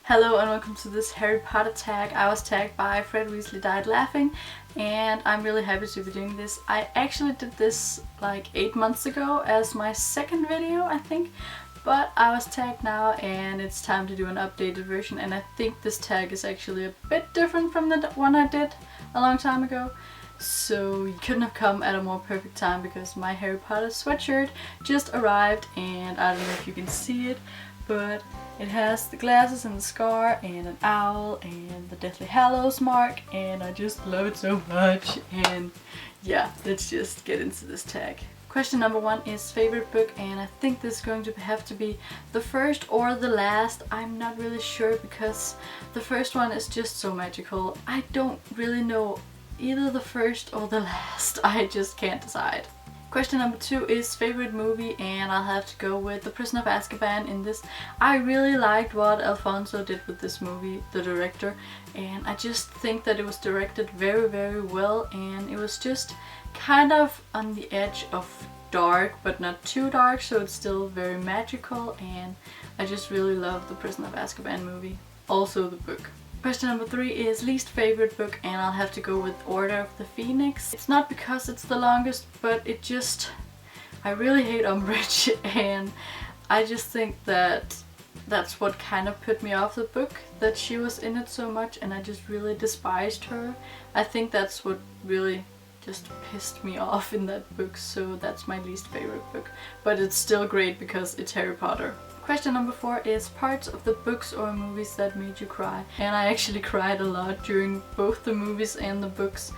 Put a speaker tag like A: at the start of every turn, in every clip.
A: Hello and welcome to this Harry Potter tag. I was tagged by Fred Weasley Died Laughing and I'm really happy to be doing this. I actually did this like 8 months ago as my second video, I think. But I was tagged now and it's time to do an updated version, and I think this tag is actually a bit different from the one I did a long time ago. So you couldn't have come at a more perfect time because my Harry Potter sweatshirt just arrived, and I don't know if you can see it, but it has the glasses and the scar and an owl and the Deathly Hallows mark, and I just love it so much. And yeah, let's just get into this tag. Question number 1 is favorite book, and I think this is going to have to be the first or the last. I'm not really sure because the first one is just so magical. I don't really know either the first or the last. I just can't decide. Question number 2 is favorite movie, and I'll have to go with The Prisoner of Azkaban in this. I really liked what Alfonso did with this movie, the director, and I just think that it was directed very, very well, and it was just kind of on the edge of dark, but not too dark, so it's still very magical, and I just really love The Prisoner of Azkaban movie. Also the book. Question number 3 is least favorite book, and I'll have to go with Order of the Phoenix. It's not because it's the longest, but it just... I really hate Umbridge, and I just think that that's what kind of put me off the book, that she was in it so much and I just really despised her. I think that's what really just pissed me off in that book, so that's my least favorite book. But it's still great because it's Harry Potter. Question number 4 is parts of the books or movies that made you cry. And I actually cried a lot during both the movies and the books.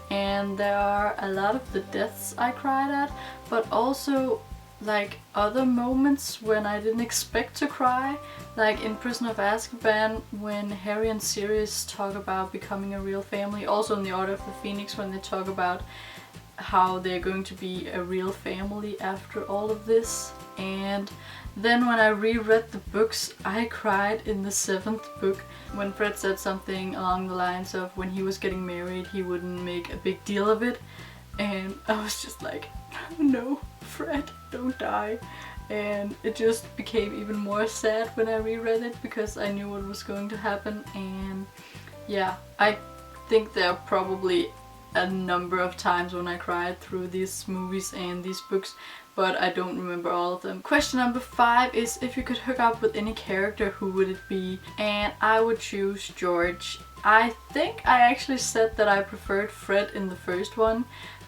A: And there are a lot of the deaths I cried at, but also like other moments when I didn't expect to cry. Like in Prisoner of Azkaban when Harry and Sirius talk about becoming a real family. Also in the Order of the Phoenix when they talk about how they're going to be a real family after all of this. And then when I reread the books, I cried in the 7th book when Fred said something along the lines of when he was getting married he wouldn't make a big deal of it, and I was just like, no, Fred, don't die. And it just became even more sad when I reread it because I knew what was going to happen. And yeah, I think there are probably a number of times when I cried through these movies and these books, but I don't remember all of them. Question number 5 is if you could hook up with any character, who would it be? And I would choose George. I think I actually said that I preferred Fred in the first one,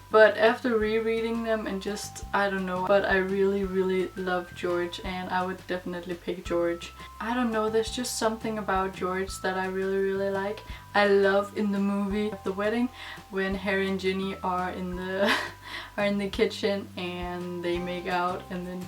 A: but after rereading them and just, I don't know, but I really, really love George and I would definitely pick George. I don't know, there's just something about George that I really, really like. I love in the movie The Wedding when Harry and Ginny are in the in the kitchen and they make out, and then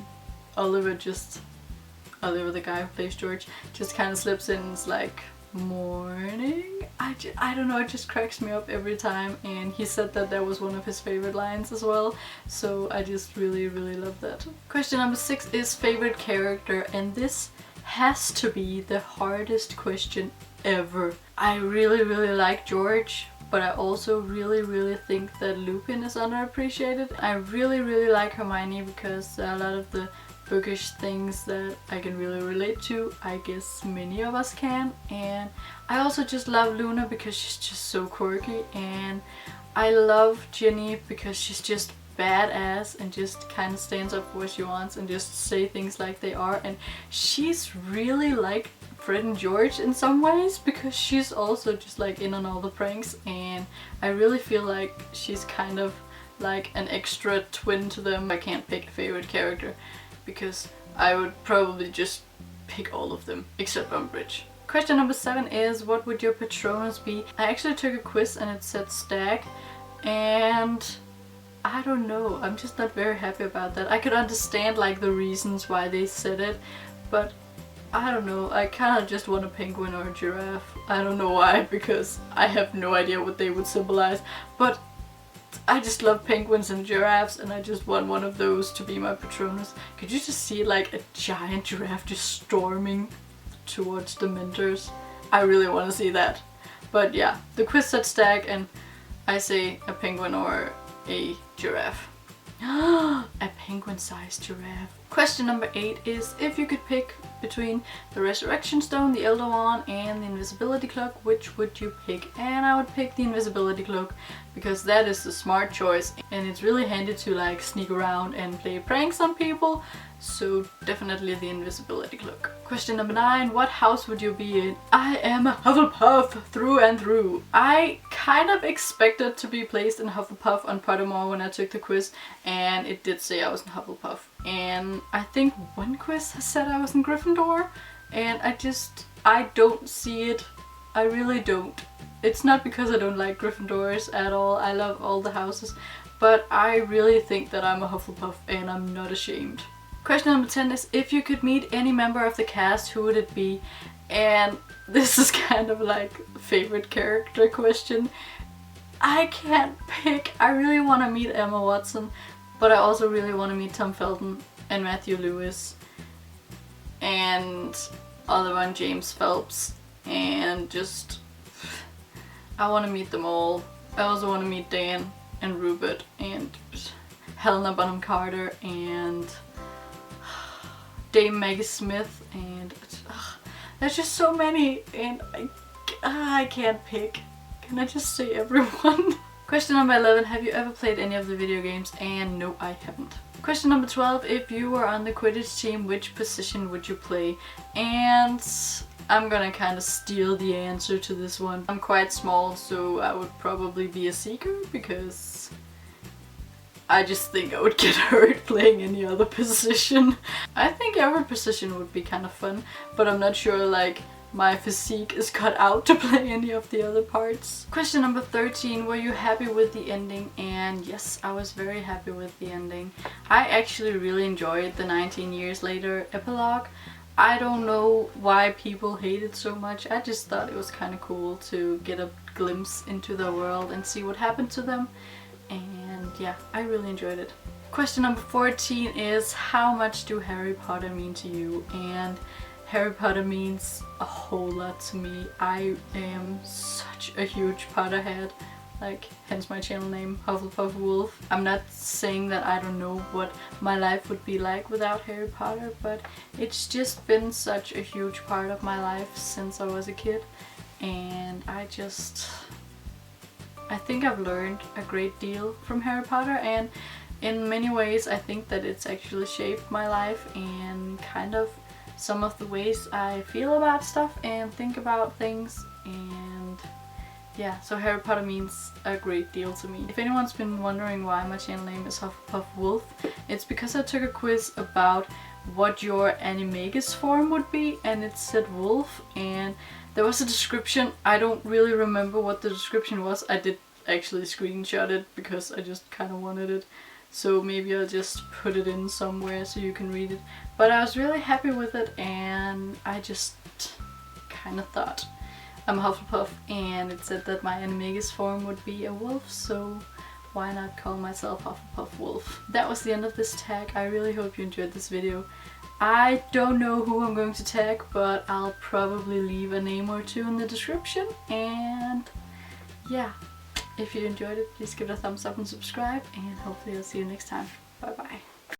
A: Oliver, the guy who plays George, just kind of slips in and is like, morning. I don't know, it just cracks me up every time, and he said that that was one of his favorite lines as well, so I just really, really love that. Question number 6 is favorite character, and this has to be the hardest question ever. I really, really like George, but I also really, really think that Lupin is underappreciated. I really, really like Hermione because there are a lot of the bookish things that I can really relate to. I guess many of us can. And I also just love Luna because she's just so quirky, and I love Ginny because she's just badass and just kind of stands up for what she wants and just say things like they are. And she's really like Fred and George in some ways because she's also just like in on all the pranks, and I really feel like she's kind of like an extra twin to them. I can't pick a favorite character because I would probably just pick all of them except Umbridge. Question number 7 is what would your Patronus be? I actually took a quiz and it said stag, and I don't know, I'm just not very happy about that. I could understand like the reasons why they said it, but I don't know, I kind of just want a penguin or a giraffe. I don't know why, because I have no idea what they would symbolize, but I just love penguins and giraffes, and I just want one of those to be my Patronus. Could you just see like a giant giraffe just storming towards the Mentors? I really want to see that. But yeah, the quiz said stag and I say a penguin or a giraffe. A penguin-sized giraffe. Question number 8 is, if you could pick between the Resurrection Stone, the Elder Wand, and the Invisibility Cloak, which would you pick? And I would pick the Invisibility Cloak because that is the smart choice and it's really handy to like sneak around and play pranks on people. So definitely the Invisibility Cloak. Question number 9, what house would you be in? I am a Hufflepuff through and through. I kind of expected to be placed in Hufflepuff on Pottermore when I took the quiz, and it did say I was in Hufflepuff. And I think one quiz said I was in Gryffindor, and I don't see it. I really don't. It's not because I don't like Gryffindors at all. I love all the houses, but I really think that I'm a Hufflepuff and I'm not ashamed. Question number 10 is, if you could meet any member of the cast, who would it be? And this is kind of like a favorite character question. I can't pick. I really want to meet Emma Watson, but I also really want to meet Tom Felton and Matthew Lewis and other one James Phelps, and just I want to meet them all. I also want to meet Dan and Rupert and Helena Bonham Carter and Dame Maggie Smith, and there's just so many, and I can't pick. Can I just say everyone? Question number 11, have you ever played any of the video games? And no, I haven't. Question number 12, if you were on the Quidditch team, which position would you play? And I'm gonna kind of steal the answer to this one. I'm quite small, so I would probably be a seeker because I just think I would get hurt playing any other position. I think every position would be kind of fun, but I'm not sure like my physique is cut out to play any of the other parts. Question number 13, were you happy with the ending? And yes, I was very happy with the ending. I actually really enjoyed the 19 years later epilogue. I don't know why people hate it so much. I just thought it was kind of cool to get a glimpse into the world and see what happened to them. And yeah, I really enjoyed it. Question number 14 is, how much do Harry Potter mean to you? And Harry Potter means a whole lot to me. I am such a huge Potterhead, like hence my channel name, Hufflepuff Wolf. I'm not saying that I don't know what my life would be like without Harry Potter, but it's just been such a huge part of my life since I was a kid, and I think I've learned a great deal from Harry Potter, and in many ways I think that it's actually shaped my life and kind of some of the ways I feel about stuff and think about things. And yeah, so Harry Potter means a great deal to me. If anyone's been wondering why my channel name is Hufflepuff Wolf, it's because I took a quiz about what your animagus form would be, and it said wolf, and there was a description. I don't really remember what the description was. I did actually screenshot it because I just kind of wanted it. So maybe I'll just put it in somewhere so you can read it. But I was really happy with it, and I just kind of thought I'm a Hufflepuff, and it said that my animagus form would be a wolf, so why not call myself Hufflepuff Wolf? That was the end of this tag. I really hope you enjoyed this video. I don't know who I'm going to tag, but I'll probably leave a name or two in the description. And yeah, if you enjoyed it, please give it a thumbs up and subscribe, and hopefully I'll see you next time. Bye bye.